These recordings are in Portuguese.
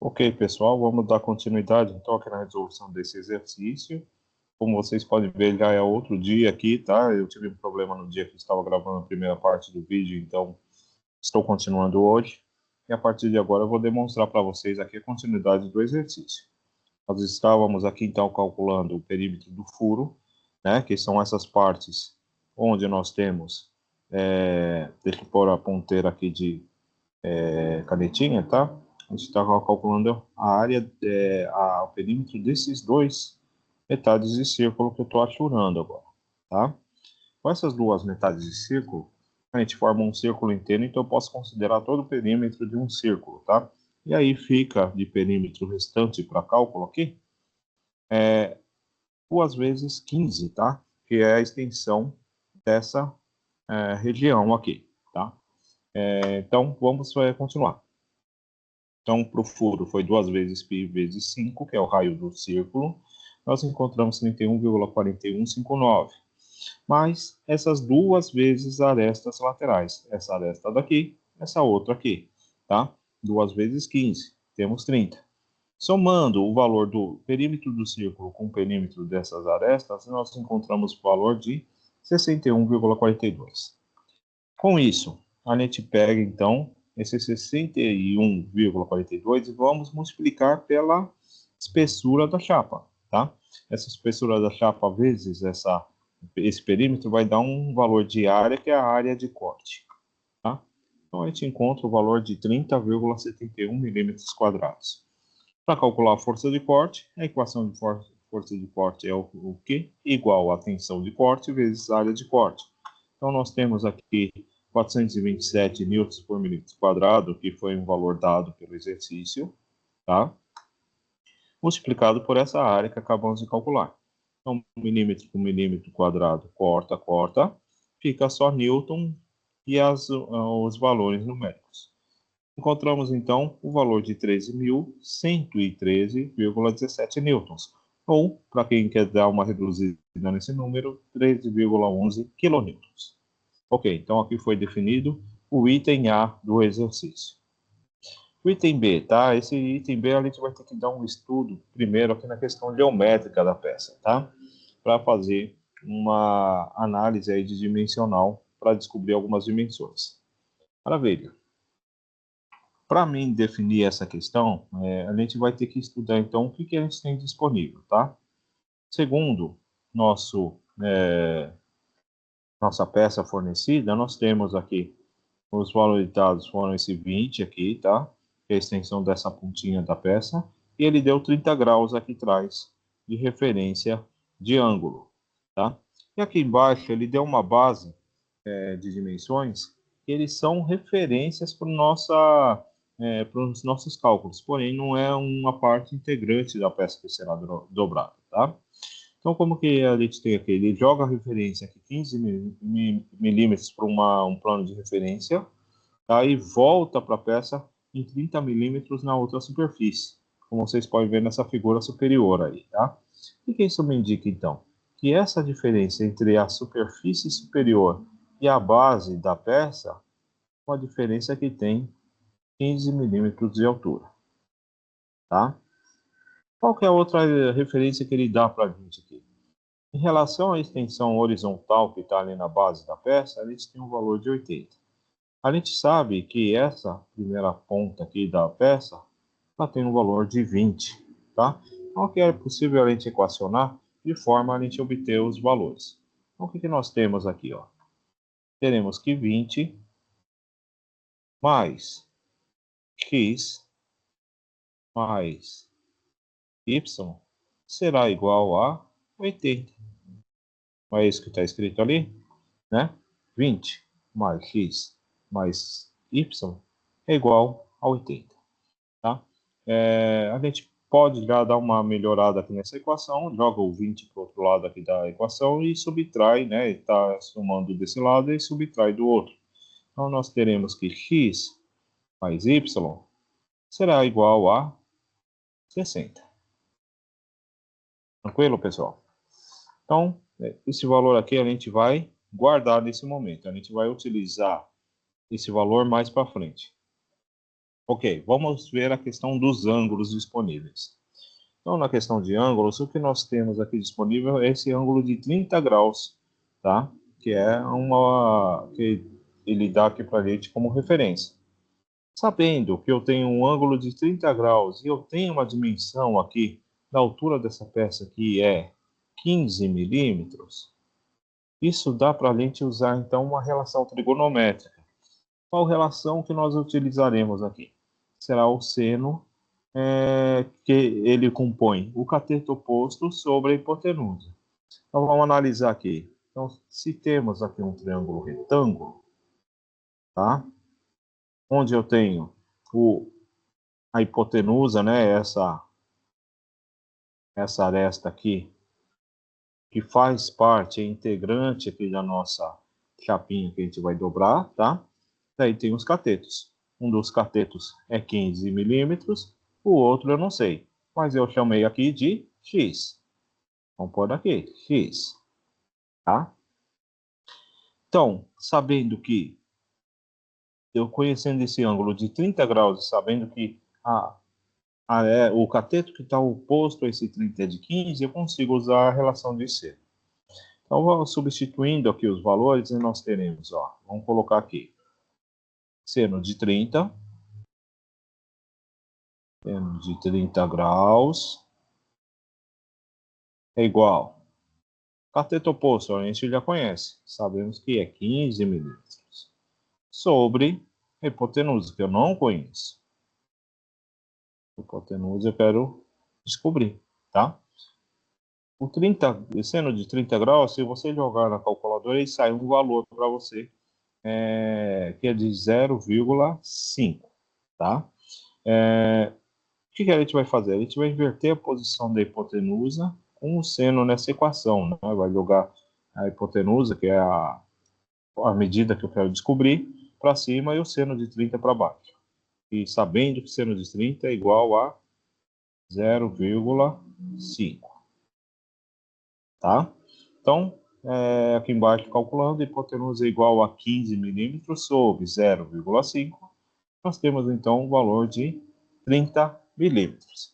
Ok, pessoal, vamos dar continuidade então aqui na resolução desse exercício. Como vocês podem ver, já é outro dia aqui, tá? Eu tive um problema no dia que estava gravando a primeira parte do vídeo, então estou continuando hoje. E a partir de agora eu vou demonstrar para vocês aqui a continuidade do exercício. Nós estávamos aqui então calculando o perímetro do furo, né? Que são essas partes onde nós temos, deixa eu pôr a ponteira aqui de canetinha, tá? A gente está calculando a área, o perímetro desses dois metades de círculo que eu estou aturando agora, tá? Com essas duas metades de círculo, a gente forma um círculo inteiro, então eu posso considerar todo o perímetro de um círculo, tá? E aí fica de perímetro restante para cálculo aqui, 2 vezes 15, tá? Que é a extensão dessa região aqui, tá? Então, vamos continuar. Então, para o furo foi 2 vezes π vezes 5, que é o raio do círculo. Nós encontramos 31,4159. Mais essas 2 vezes arestas laterais. Essa aresta daqui, essa outra aqui, tá? 2 vezes 15, temos 30. Somando o valor do perímetro do círculo com o perímetro dessas arestas, nós encontramos o valor de 61,42. Com isso, a gente pega, então, esse 61,42 e vamos multiplicar pela espessura da chapa, tá? Essa espessura da chapa vezes esse perímetro vai dar um valor de área, que é a área de corte, tá? Então, a gente encontra o valor de 30,71 milímetros quadrados. Para calcular a força de corte, a equação de força de corte é o Q igual a tensão de corte vezes a área de corte. Então, nós temos aqui 427 newtons por milímetro quadrado, que foi um valor dado pelo exercício, tá? Multiplicado por essa área que acabamos de calcular. Então, milímetro por milímetro quadrado, corta, fica só newton e os valores numéricos. Encontramos, então, o valor de 13.113,17 newtons, ou, para quem quer dar uma reduzida nesse número, 13,11 kilonewtons. Ok, então aqui foi definido o item A do exercício. O item B, tá? Esse item B a gente vai ter que dar um estudo primeiro aqui na questão geométrica da peça, tá? Para fazer uma análise aí de dimensional para descobrir algumas dimensões. Maravilha. Para mim definir essa questão, a gente vai ter que estudar então o que a gente tem disponível, tá? Segundo nossa peça fornecida, nós temos aqui os valores dados foram esse 20 aqui, tá? Que é a extensão dessa pontinha da peça. E ele deu 30 graus aqui atrás de referência de ângulo, tá? E aqui embaixo ele deu uma base de dimensões que eles são referências para os nossos cálculos. Porém, não é uma parte integrante da peça que será dobrada, tá? Então, como que a gente tem aqui? Ele joga a referência aqui 15 milímetros para um plano de referência, tá? E volta para a peça em 30 milímetros na outra superfície, como vocês podem ver nessa figura superior aí, tá? O que isso me indica, então? Que essa diferença entre a superfície superior e a base da peça é uma diferença que tem 15 milímetros de altura, tá? Qual que é a outra referência que ele dá para a gente aqui? Em relação à extensão horizontal que está ali na base da peça, a gente tem um valor de 80. A gente sabe que essa primeira ponta aqui da peça ela tem um valor de 20, tá? Então, aqui é possível a gente equacionar de forma a gente obter os valores. Então, o que nós temos aqui, ó? Teremos que 20 mais x mais y será igual a 80. Não é isso que está escrito ali, né? 20 mais x mais y é igual a 80, tá? A gente pode já dar uma melhorada aqui nessa equação, joga o 20 para o outro lado aqui da equação e subtrai, né? Está somando desse lado e subtrai do outro. Então, nós teremos que x mais y será igual a 60. Tranquilo, pessoal? Então, esse valor aqui a gente vai guardar nesse momento. A gente vai utilizar esse valor mais para frente. Ok, vamos ver a questão dos ângulos disponíveis. Então, na questão de ângulos, o que nós temos aqui disponível é esse ângulo de 30 graus, tá? Que é que ele dá aqui para a gente como referência. Sabendo que eu tenho um ângulo de 30 graus e eu tenho uma dimensão aqui da altura dessa peça que é 15 milímetros, isso dá para a gente usar então uma relação trigonométrica. Qual relação que nós utilizaremos aqui? Será o seno que ele compõe o cateto oposto sobre a hipotenusa. Então vamos analisar aqui. Então, se temos aqui um triângulo retângulo, tá? Onde eu tenho a hipotenusa, né? Essa aresta aqui, que faz parte, é integrante aqui da nossa chapinha que a gente vai dobrar, tá? Daí tem os catetos. Um dos catetos é 15 milímetros, o outro eu não sei, mas eu chamei aqui de X. Vamos pôr aqui, X, tá? Então, sabendo que, eu conhecendo esse ângulo de 30 graus e sabendo que o cateto que está oposto a esse 30 é de 15, eu consigo usar a relação de seno. Então, vamos substituindo aqui os valores e nós teremos, ó, vamos colocar aqui, seno de 30, seno de 30 graus, é igual. Cateto oposto, a gente já conhece, sabemos que é 15 milímetros. Sobre a hipotenusa, que eu não conheço. Hipotenusa eu quero descobrir, tá? O seno de 30 graus, se você jogar na calculadora, ele sai um valor para você, que é de 0,5, tá? O que a gente vai fazer? A gente vai inverter a posição da hipotenusa com o seno nessa equação, né? Vai jogar a hipotenusa, que é a medida que eu quero descobrir, para cima e o seno de 30 para baixo. E sabendo que o seno de 30 é igual a 0,5, tá? Então, aqui embaixo, calculando, a hipotenusa é igual a 15 milímetros sobre 0,5, nós temos, então, o valor de 30 milímetros.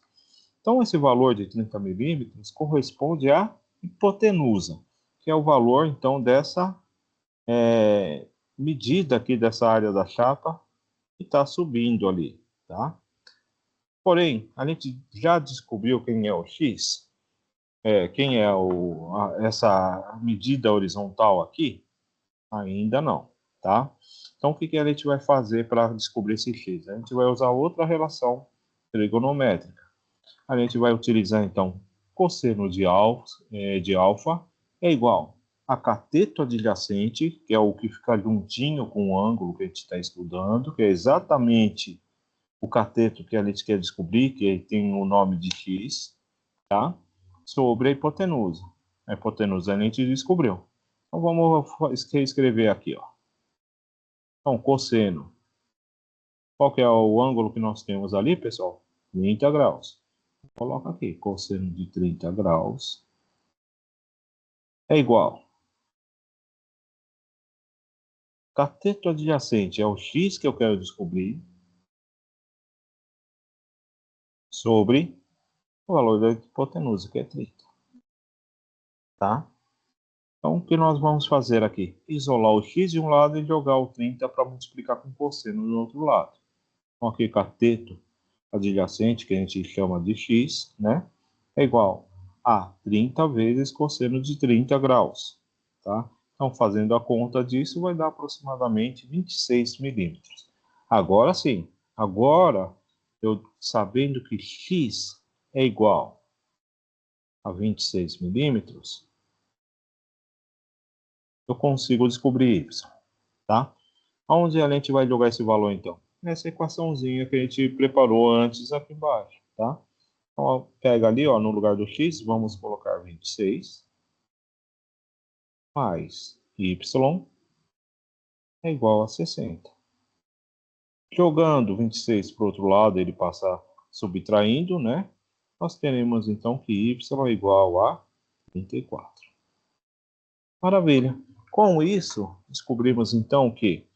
Então, esse valor de 30 milímetros corresponde à hipotenusa, que é o valor, então, dessa medida aqui dessa área da chapa que está subindo ali, tá? Porém, a gente já descobriu quem é o X, quem é essa medida horizontal aqui? Ainda não, tá? Então, o que a gente vai fazer para descobrir esse X? A gente vai usar outra relação trigonométrica. A gente vai utilizar, então, cosseno de alfa é igual a cateto adjacente, que é o que fica juntinho com o ângulo que a gente está estudando, que é exatamente o cateto que a gente quer descobrir, que tem o nome de X, tá? Sobre a hipotenusa. A hipotenusa a gente descobriu. Então, vamos escrever aqui, ó. Então, cosseno. Qual que é o ângulo que nós temos ali, pessoal? 30 graus. Coloca aqui, cosseno de 30 graus é igual. Cateto adjacente é o X que eu quero descobrir sobre o valor da hipotenusa, que é 30. Tá? Então, o que nós vamos fazer aqui? Isolar o x de um lado e jogar o 30 para multiplicar com cosseno do outro lado. Então, aqui, cateto adjacente, que a gente chama de x, né? É igual a 30 vezes cosseno de 30 graus. Tá? Então, fazendo a conta disso, vai dar aproximadamente 26 milímetros. Agora sim, agora, eu sabendo que x é igual a 26 milímetros, eu consigo descobrir y, tá? Onde a gente vai jogar esse valor, então? Nessa equaçãozinha que a gente preparou antes aqui embaixo, tá? Então, ó, pega ali, ó, no lugar do x, vamos colocar 26 mais y é igual a 60. Jogando 26 para o outro lado, ele passa subtraindo, né? Nós teremos, então, que y é igual a 34. Maravilha. Com isso, descobrimos, então, que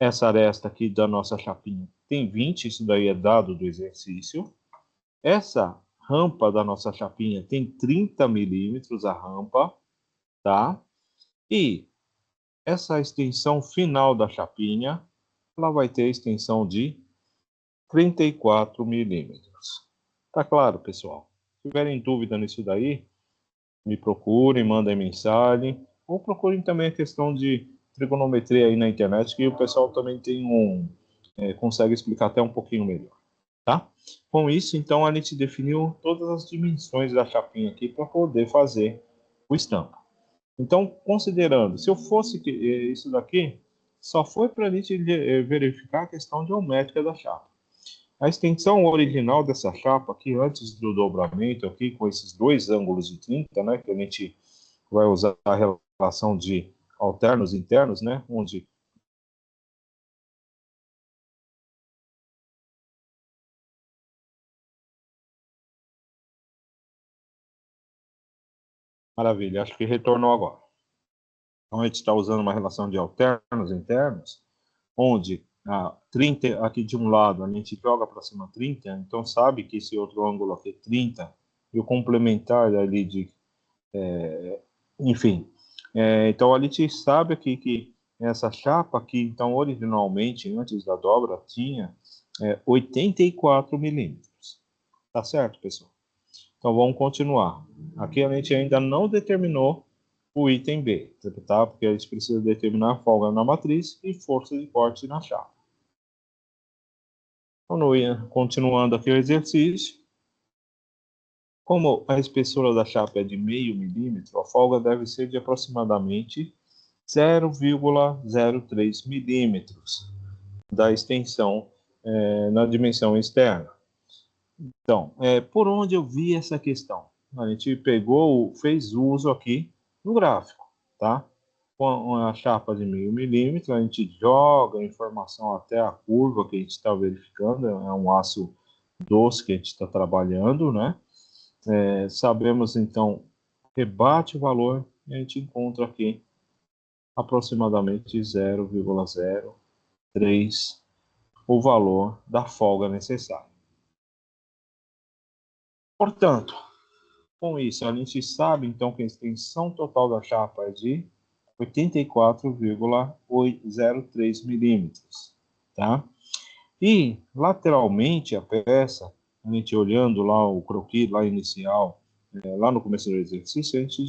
Essa aresta aqui da nossa chapinha tem 20, isso daí é dado do exercício. Essa rampa da nossa chapinha tem 30 milímetros a rampa, tá? E essa extensão final da chapinha, ela vai ter extensão de 34 milímetros. Tá claro, pessoal? Se tiverem dúvida nisso daí, me procurem, mandem mensagem, ou procurem também a questão de trigonometria aí na internet, que o pessoal também tem consegue explicar até um pouquinho melhor, tá? Com isso, então, a gente definiu todas as dimensões da chapinha aqui para poder fazer o estampo. Então, considerando, se eu fosse isso daqui, só foi para a gente verificar a questão geométrica da chapa. A extensão original dessa chapa aqui, antes do dobramento aqui, com esses dois ângulos de 30, né, que a gente vai usar a relação de alternos internos, né, onde maravilha, acho que retornou agora. Então, a gente está usando uma relação de alternos internos, onde a 30 aqui de um lado, a gente joga para cima 30, então sabe que esse outro ângulo aqui é 30, e o complementar ali enfim. Então, a gente sabe aqui que essa chapa aqui, então, originalmente, antes da dobra, tinha 84 milímetros. Tá certo, pessoal? Então, vamos continuar. Aqui a gente ainda não determinou o item B, tá? Porque a gente precisa determinar a folga na matriz e força de corte na chapa. Continuando aqui o exercício. Como a espessura da chapa é de meio milímetro, a folga deve ser de aproximadamente 0,03 milímetros da extensão na dimensão externa. Então, por onde eu vi essa questão? A gente pegou, fez uso aqui no gráfico, tá? Com a chapa de meio milímetro, a gente joga a informação até a curva que a gente está verificando, é um aço doce que a gente está trabalhando, né? Sabemos, então, rebate o valor e a gente encontra aqui aproximadamente 0,03 o valor da folga necessária. Portanto, com isso, a gente sabe então que a extensão total da chapa é de 84,03 milímetros, tá? E lateralmente a peça, a gente olhando lá o croquis lá inicial, lá no começo do exercício, a gente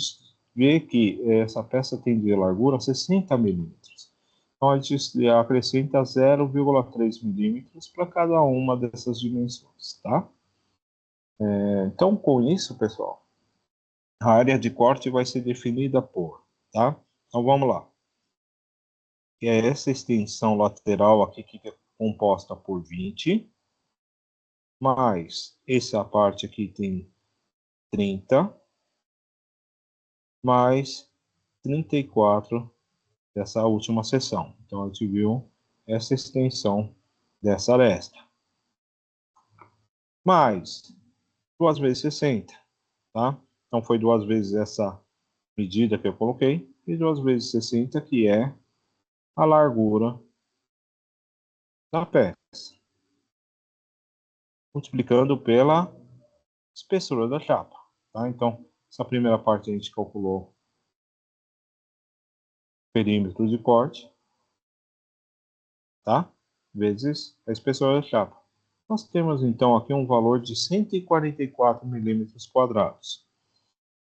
vê que essa peça tem de largura 60 milímetros. Então a gente acrescenta 0,3 milímetros para cada uma dessas dimensões, tá? Então com isso, pessoal, a área de corte vai ser definida por, tá? Então vamos lá. Que é essa extensão lateral aqui que é composta por 20, mais essa parte aqui tem 30, mais 34 dessa última seção. Então a gente viu essa extensão dessa aresta. Mais 2 vezes 60, tá? Então foi 2 vezes essa medida que eu coloquei e 2 vezes 60, que é a largura da peça, multiplicando pela espessura da chapa, tá? Então, essa primeira parte a gente calculou perímetro de corte, tá? Vezes a espessura da chapa. Nós temos então aqui um valor de 144 milímetros quadrados.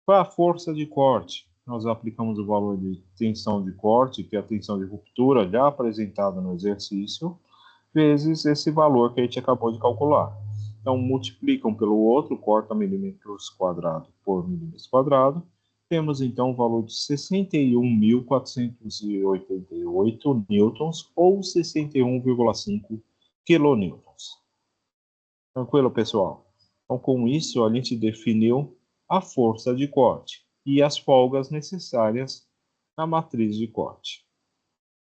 Para a força de corte, nós aplicamos o valor de tensão de corte, que é a tensão de ruptura já apresentada no exercício, vezes esse valor que a gente acabou de calcular. Então, multiplicam pelo outro, corta milímetros quadrados por milímetros quadrados. Temos, então, o valor de 61.488 newtons, ou 61,5 quilonewtons. Tranquilo, pessoal? Então, com isso, a gente definiu a força de corte e as folgas necessárias na matriz de corte.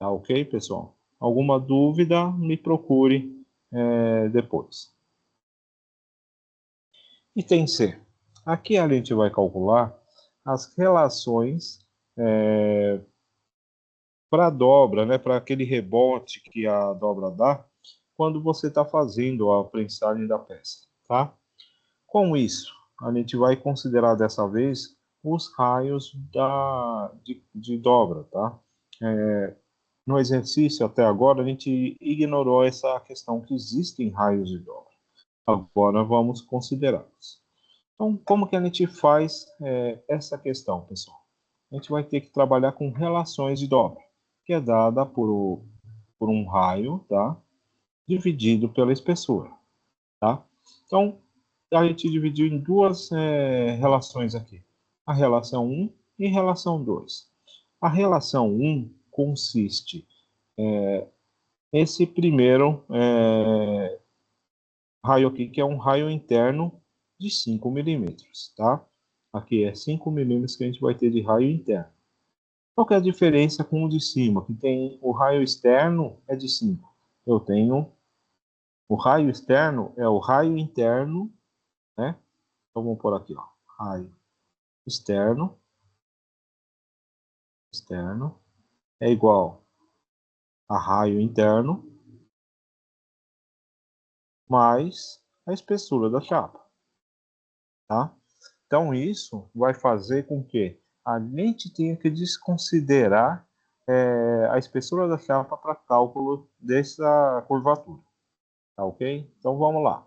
Tá ok, pessoal? Alguma dúvida, me procure depois. Item C. Aqui a gente vai calcular as relações para a dobra, né, para aquele rebote que a dobra dá, quando você está fazendo a prensagem da peça, tá? Com isso, a gente vai considerar dessa vez os raios de dobra, tá? No exercício até agora, a gente ignorou essa questão que existem raios de dobra. Agora vamos considerá-los. Então, como que a gente faz essa questão, pessoal? A gente vai ter que trabalhar com relações de dobra, que é dada por um raio, tá? Dividido pela espessura, tá? Então, a gente dividiu em duas relações aqui. A relação 1 e relação 2. A relação 1 consiste esse primeiro raio aqui, que é um raio interno de 5 milímetros, tá? Aqui é 5 milímetros que a gente vai ter de raio interno. Qual que é a diferença com o de cima? Que tem o raio externo é de 5. Eu tenho o raio externo é o raio interno, né? Então vamos por aqui, ó. Raio externo é igual a raio interno mais a espessura da chapa, tá? Então isso vai fazer com que a gente tenha que desconsiderar a espessura da chapa para cálculo dessa curvatura, tá ok? Então vamos lá.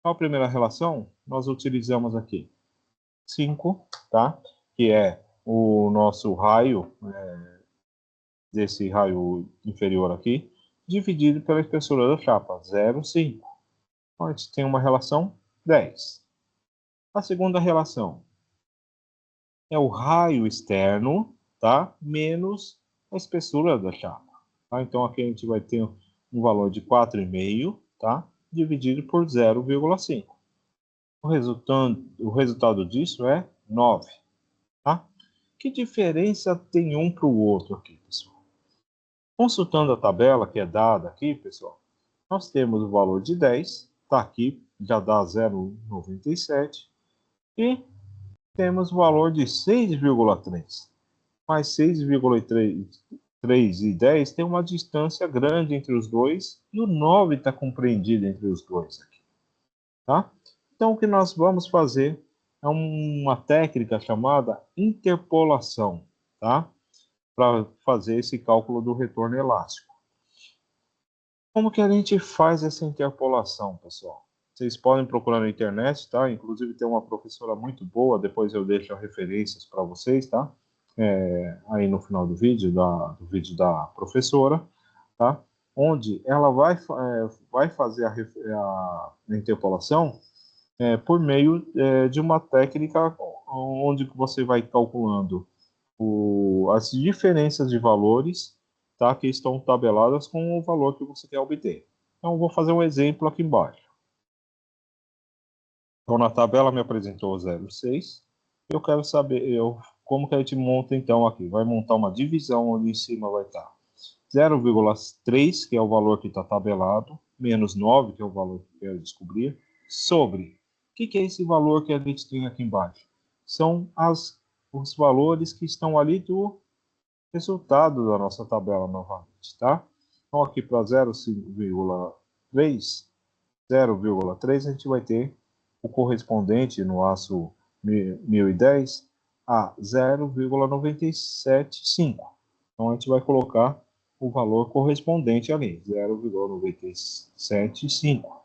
Qual a primeira relação? Nós utilizamos aqui 5, tá? Que é o nosso raio, desse raio inferior aqui, dividido pela espessura da chapa, 0,5. Então, a gente tem uma relação 10. A segunda relação é o raio externo, tá? Menos a espessura da chapa. Tá? Então, aqui a gente vai ter um valor de 4,5, tá? Dividido por 0,5. O resultado disso é 9, tá? Que diferença tem um para o outro aqui, pessoal? Consultando a tabela que é dada aqui, pessoal, nós temos o valor de 10, está aqui, já dá 0,97, e temos o valor de 6,3. Mas 6,3 e 10 tem uma distância grande entre os dois, e o 9 está compreendido entre os dois aqui, tá? Então, o que nós vamos fazer é uma técnica chamada interpolação, tá? Para fazer esse cálculo do retorno elástico. Como que a gente faz essa interpolação, pessoal? Vocês podem procurar na internet, tá? Inclusive tem uma professora muito boa, depois eu deixo as referências para vocês, tá? Aí no final do vídeo da professora, tá? Onde ela vai fazer a interpolação por meio de uma técnica onde você vai calculando as diferenças de valores, tá, que estão tabeladas com o valor que você quer obter. Então, eu vou fazer um exemplo aqui embaixo. Então, na tabela me apresentou 0,6. Eu quero saber como que a gente monta, então, aqui. Vai montar uma divisão onde em cima vai estar 0,3, que é o valor que está tabelado, menos 9, que é o valor que eu quero descobrir, sobre. O que é esse valor que a gente tem aqui embaixo? São os valores que estão ali do resultado da nossa tabela novamente, tá? Então, aqui para 0,3 a gente vai ter o correspondente no aço 1010 a 0,975. Então, a gente vai colocar o valor correspondente ali, 0,975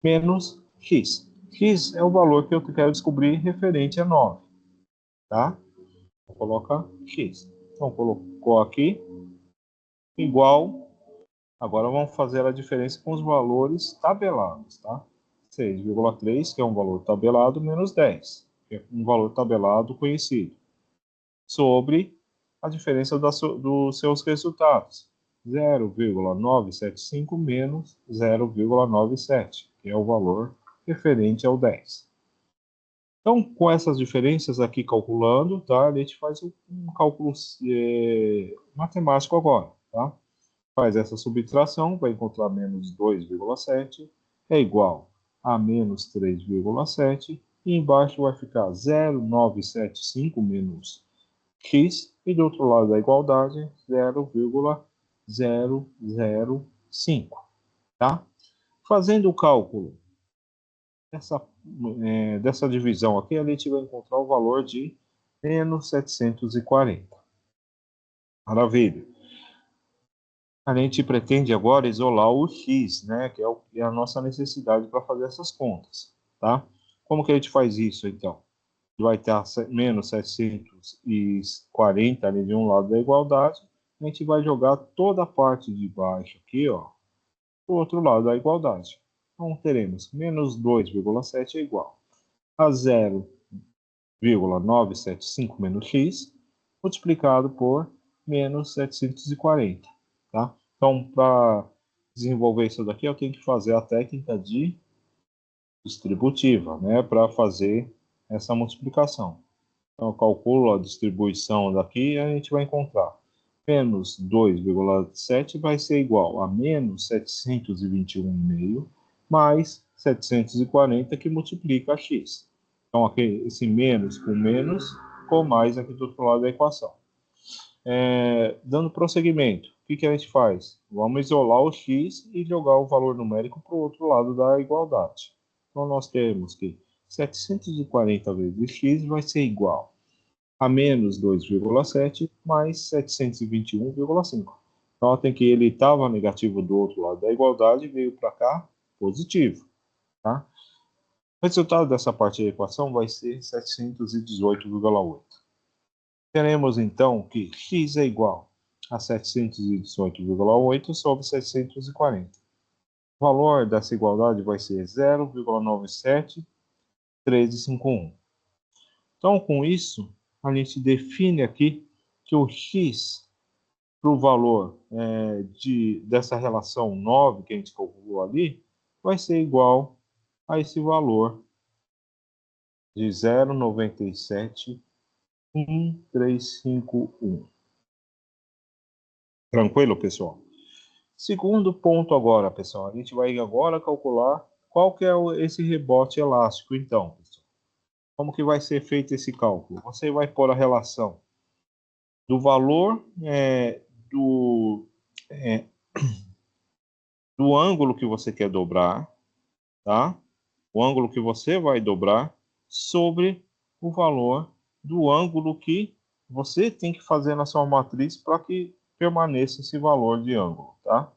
menos x. X é o valor que eu quero descobrir referente a 9, tá? Vou colocar x. Então, colocou aqui, igual. Agora vamos fazer a diferença com os valores tabelados, tá? 6,3, que é um valor tabelado, menos 10, que é um valor tabelado conhecido, sobre a diferença dos seus resultados, 0,975 menos 0,97, que é o valor referente ao 10. Então, com essas diferenças aqui calculando, tá? A gente faz um cálculo matemático agora, tá? Faz essa subtração, vai encontrar menos 2,7 é igual a menos 3,7 e embaixo vai ficar 0,975 menos x, e do outro lado da igualdade, 0,005, tá? Fazendo o cálculo dessa divisão aqui, a gente vai encontrar o valor de menos 740. Maravilha. A gente pretende agora isolar o x, né, que é a nossa necessidade para fazer essas contas, tá? Como que a gente faz isso, então? Vai ter menos 740 ali de um lado da igualdade, a gente vai jogar toda a parte de baixo aqui, ó, para o outro lado da igualdade. Então, teremos menos 2,7 é igual a 0,975 menos x, multiplicado por menos 740, tá? Então, para desenvolver isso daqui, eu tenho que fazer a técnica de distributiva, né, para fazer essa multiplicação. Então, eu calculo a distribuição daqui e a gente vai encontrar menos 2,7 vai ser igual a menos 721,5 mais 740 que multiplica a x. Então, aqui, esse menos com mais aqui do outro lado da equação. Dando prosseguimento, o que a gente faz? Vamos isolar o x e jogar o valor numérico para o outro lado da igualdade. Então, nós temos que 740 vezes x vai ser igual a menos 2,7 mais 721,5. Então, tem que ele estava negativo do outro lado da igualdade e veio para cá positivo. Tá? O resultado dessa parte da equação vai ser 718,8. Teremos, então, que x é igual a 718,8 sobre 740. O valor dessa igualdade vai ser 0,971351. Então, com isso, a gente define aqui que o x para o valor dessa relação 9 que a gente calculou ali, vai ser igual a esse valor de 0,971,351. Tranquilo, pessoal? Segundo ponto agora, pessoal, a gente vai agora calcular qual que é esse rebote elástico, então, pessoal. Como que vai ser feito esse cálculo? Você vai pôr a relação do valor do, é, do ângulo que você quer dobrar, tá? O ângulo que você vai dobrar sobre o valor do ângulo que você tem que fazer na sua matriz para que permaneça esse valor de ângulo, tá?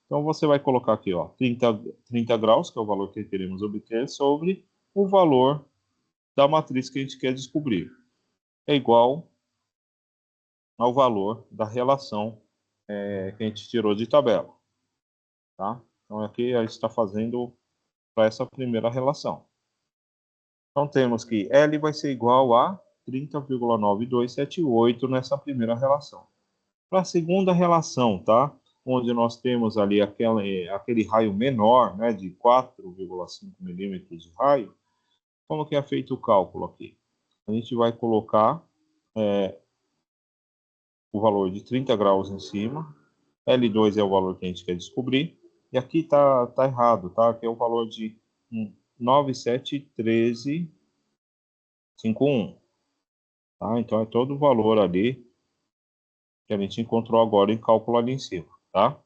Então, você vai colocar aqui, ó, 30 graus, que é o valor que queremos obter, sobre o valor da matriz que a gente quer descobrir. É igual ao valor da relação que a gente tirou de tabela, tá? Então, aqui a gente está fazendo para essa primeira relação. Então, temos que L vai ser igual a 30,9278 nessa primeira relação. Para a segunda relação, tá? Onde nós temos ali aquele raio menor, né, de 4,5 milímetros de raio, como que é feito o cálculo aqui? A gente vai colocar o valor de 30 graus em cima, L2 é o valor que a gente quer descobrir, e aqui tá errado, tá? Aqui é o valor de 971351, tá? Então é todo o valor ali que a gente encontrou agora em cálculo ali em cima, tá?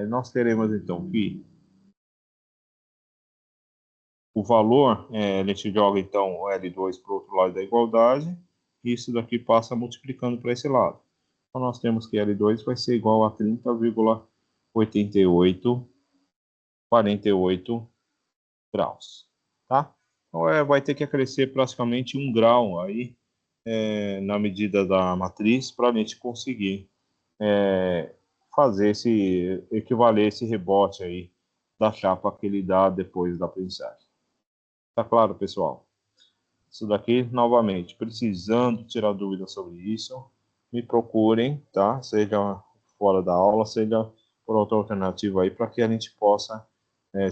Nós teremos então que o valor, a gente joga então o L2 para o outro lado da igualdade, e isso daqui passa multiplicando para esse lado. Então nós temos que L2 vai ser igual a 30,8848 graus, tá? Então vai ter que acrescer praticamente 1 grau aí na medida da matriz para a gente conseguir fazer equivaler esse rebote aí da chapa que ele dá depois da prensagem. Tá claro, pessoal? Isso daqui, novamente, precisando tirar dúvidas sobre isso, me procurem, tá? Seja fora da aula, seja por outra alternativa aí, para que a gente possa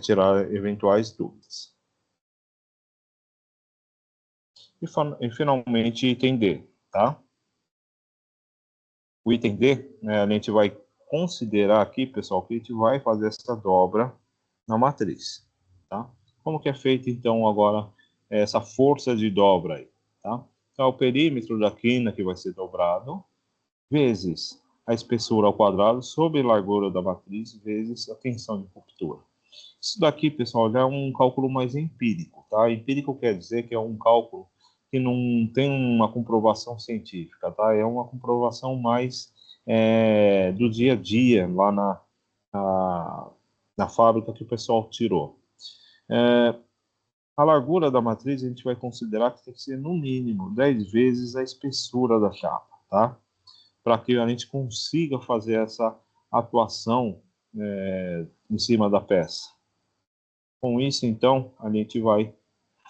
tirar eventuais dúvidas. E finalmente, item D, tá? O item D, né, a gente vai considerar aqui, pessoal, que a gente vai fazer essa dobra na matriz, tá? Como que é feito, então, agora, essa força de dobra aí, tá? Então, o perímetro da quina que vai ser dobrado, vezes a espessura ao quadrado sobre a largura da matriz, vezes a tensão de ruptura. Isso daqui, pessoal, já é um cálculo mais empírico, tá? Empírico quer dizer que é um cálculo que não tem uma comprovação científica, tá? É uma comprovação mais do dia a dia, lá na fábrica que o pessoal tirou. A largura da matriz a gente vai considerar que tem que ser no mínimo 10 vezes a espessura da chapa, tá? Para que a gente consiga fazer essa atuação em cima da peça. Com isso, então, a gente vai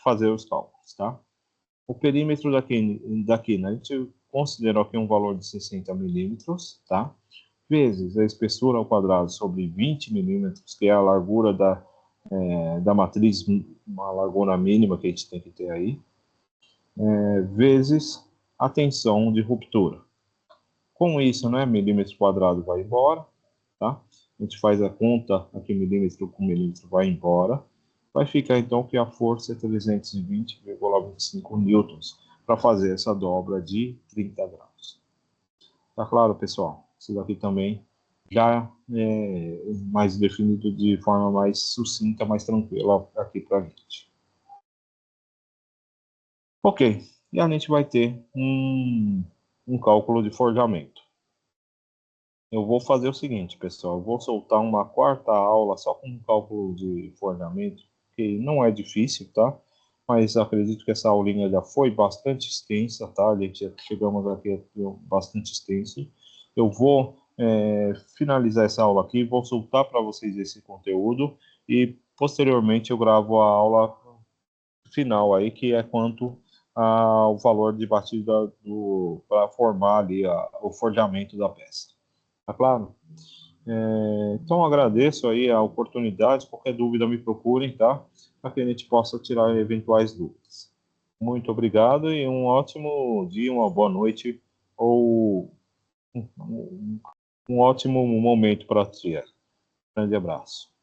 fazer os cálculos, tá? O perímetro da quina, a gente considerou aqui um valor de 60 milímetros, tá? Vezes a espessura ao quadrado sobre 20 milímetros, que é a largura da matriz, uma largura mínima que a gente tem que ter aí, vezes a tensão de ruptura. Com isso, né, milímetro quadrado vai embora, tá? A gente faz a conta aqui, milímetro com milímetro vai embora. Vai ficar, então, que a força é 320,25 newtons para fazer essa dobra de 30 graus. Tá claro, pessoal? Isso daqui também já é mais definido de forma mais sucinta, mais tranquila aqui para a gente. Ok, e a gente vai ter um cálculo de forjamento. Eu vou fazer o seguinte, pessoal, eu vou soltar uma quarta aula só com um cálculo de forjamento, que não é difícil, tá? Mas acredito que essa aulinha já foi bastante extensa, tá? A gente já chegamos aqui bastante extenso. Eu vou finalizar essa aula aqui, vou soltar para vocês esse conteúdo e posteriormente eu gravo a aula final aí, que é quanto ao valor de batida para formar ali o forjamento da peça. Tá claro? Então agradeço aí a oportunidade, qualquer dúvida me procurem, tá? Para que a gente possa tirar eventuais dúvidas. Muito obrigado e um ótimo dia, uma boa noite ou um ótimo momento para ti. Grande abraço.